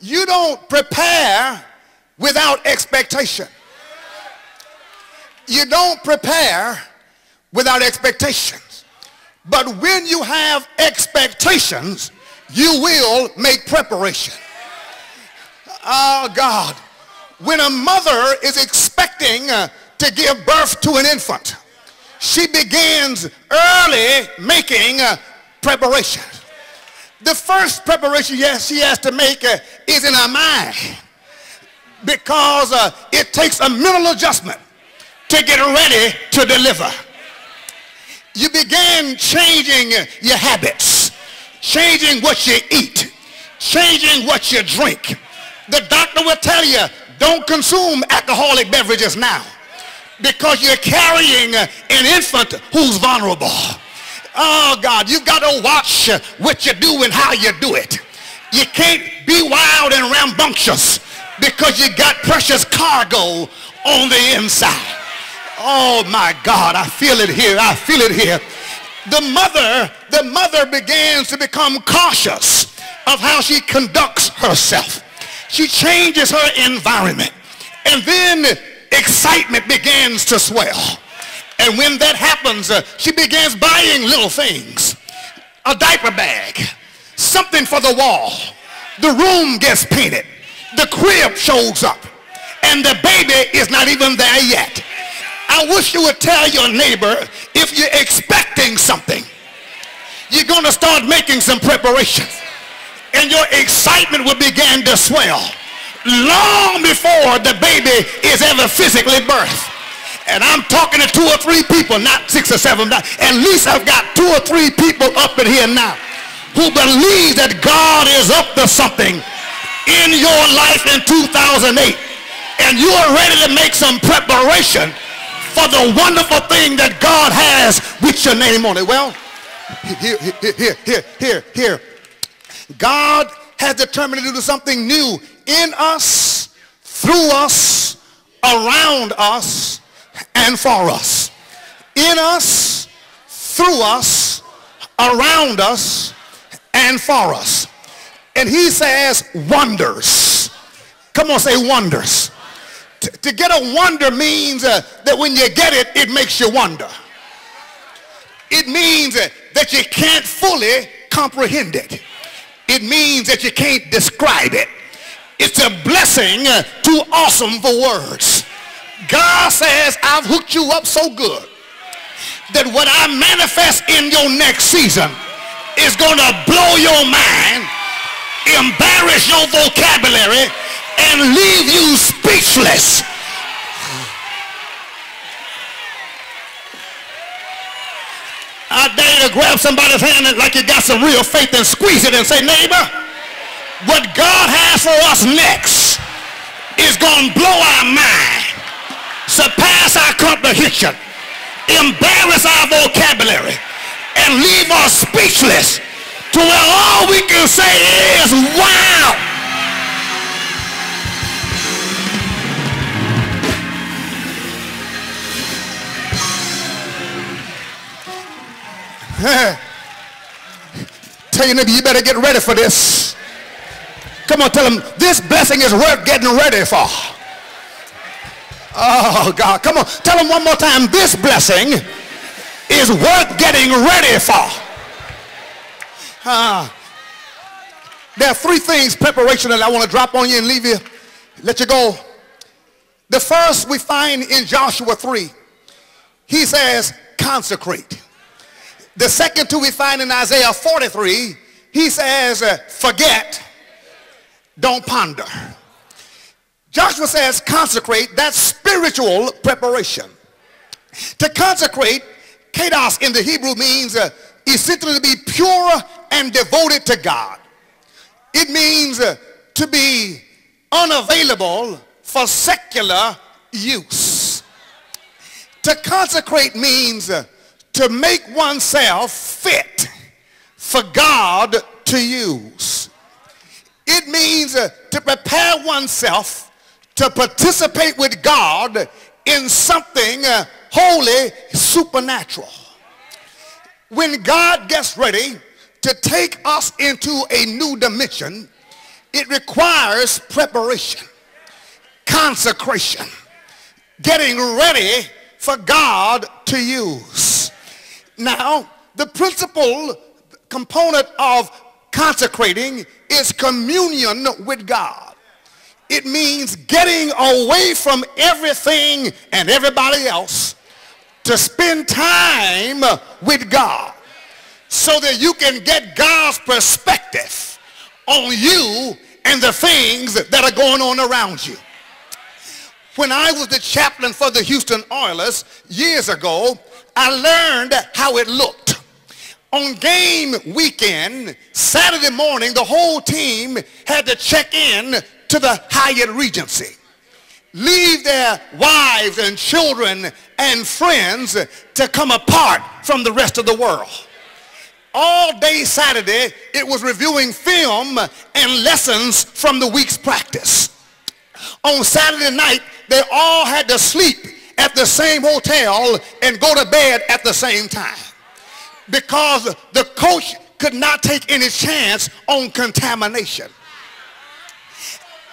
You don't prepare without expectation. You don't prepare without expectations. But when you have expectations, you will make preparation. Oh God. When a mother is expecting to give birth to an infant, she begins early making preparation. The first preparation she has to make is in her mind, because it takes a mental adjustment to get ready to deliver. You begin changing your habits, changing what you eat, changing what you drink. The doctor will tell you, don't consume alcoholic beverages now, because you're carrying an infant who's vulnerable. Oh God, you've got to watch what you do and how you do it. You can't be wild and rambunctious, because you got precious cargo on the inside. Oh my God, I feel it here. I feel it here. The mother begins to become cautious of how she conducts herself. She changes her environment, and then excitement begins to swell. And when that happens, she begins buying little things. A diaper bag, something for the wall. The room gets painted. The crib shows up, and the baby is not even there yet. I wish you would tell your neighbor, if you're expecting something, you're going to start making some preparations, and your excitement will begin to swell long before the baby is ever physically birthed. And I'm talking to 2 or 3 people, not 6 or 7. At least I've got 2 or 3 people up in here now who believe that God is up to something in your life in 2008. And you are ready to make some preparation for the wonderful thing that God has with your name on it. Well, here. God has determined to do something new in us, through us, around us, and for us. In us, through us, around us, and for us. And he says wonders. Come on, say wonders. To get a wonder means that when you get it, it makes you wonder. It means that you can't fully comprehend it. It means that you can't describe it. It's a blessing too awesome for words. God says, I've hooked you up so good that what I manifest in your next season is going to blow your mind, embarrass your vocabulary, and leave you speechless. I dare you to grab somebody's hand like you got some real faith and squeeze it and say, neighbor, what God has for us next is going to blow our mind, surpass our comprehension, embarrass our vocabulary, and leave us speechless, to where all we can say is, wow. Tell your neighbor, you better get ready for this. Come on, tell them, this blessing is worth getting ready for. Oh God, come on, tell them one more time, this blessing is worth getting ready for. There are 3 things, preparation, that I want to drop on you and leave you, let you go. The first we find in Joshua 3. He says consecrate. The second 2 we find in Isaiah 43. He says forget, don't ponder. Joshua says consecrate. That's spiritual preparation. To consecrate, kados in the Hebrew means essentially to be pure and devoted to God. It means to be unavailable for secular use. To consecrate means to make oneself fit for God to use. It means to prepare oneself to participate with God in something holy, supernatural. When God gets ready to take us into a new dimension, It requires preparation, consecration, getting ready for God to use. Now, the principal component of consecrating is communion with God. It means getting away from everything and everybody else to spend time with God so that you can get God's perspective on you and the things that are going on around you. When I was the chaplain for the Houston Oilers years ago, I learned how it looked. On game weekend, Saturday morning, the whole team had to check in to the Hyatt Regency, leave their wives and children and friends to come apart from the rest of the world. All day Saturday, it was reviewing film and lessons from the week's practice. On Saturday night, they all had to sleep at the same hotel and go to bed at the same time because the coach could not take any chance on contamination.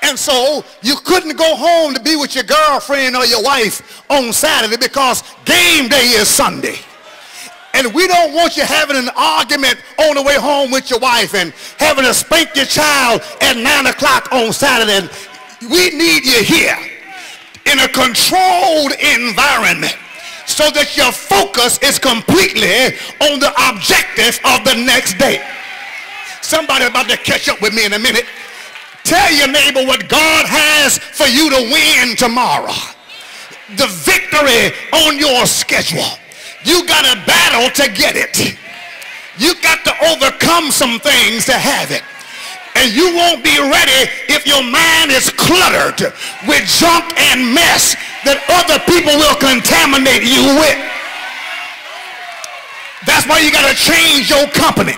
And so you couldn't go home to be with your girlfriend or your wife on Saturday because game day is Sunday. And we don't want you having an argument on the way home with your wife and having to spank your child at 9 o'clock on Saturday. We need you here in a controlled environment so that your focus is completely on the objective of the next day. Somebody's about to catch up with me in a minute. Tell your neighbor what God has for you to win tomorrow. The victory on your schedule. You got to battle to get it. You got to overcome some things to have it. And you won't be ready if your mind is cluttered with junk and mess that other people will contaminate you with. That's why you got to change your company.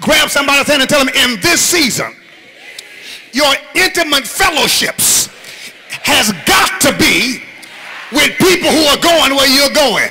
Grab somebody's hand and tell them, in this season, your intimate fellowships has got to be with people who are going where you're going.